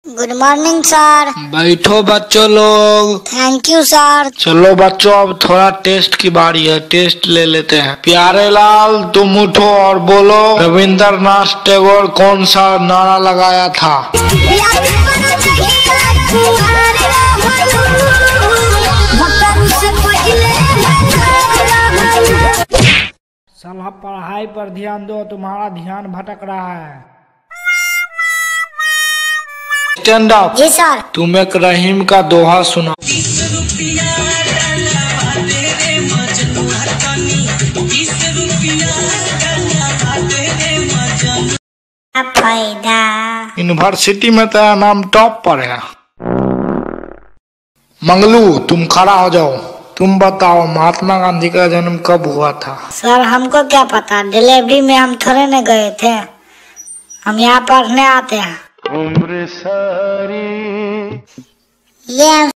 Good morning sir. बैठो बच्चों लोग। Thank you sir. चलो बच्चों, अब थोड़ा टेस्ट की बारी है, टेस्ट ले लेते हैं। प्यारे लाल, तुम उठो और बोलो, रविंद्रनाथ टैगोर कौन सा नारा लगाया था? साला पढ़ाई पर ध्यान दो, तुम्हारा ध्यान भटक रहा है। Stand up. जी सर। तुम एक रहीम का दोहा सुना। फायदा यूनिवर्सिटी में तेरा नाम टॉप पर है। मंगलू, तुम खड़ा हो जाओ। तुम बताओ, महात्मा गांधी का जन्म कब हुआ था? सर हमको क्या पता, डिलीवरी में हम थोड़े न गए थे, हम यहाँ पढ़ने आते हैं। उम्र सारी ये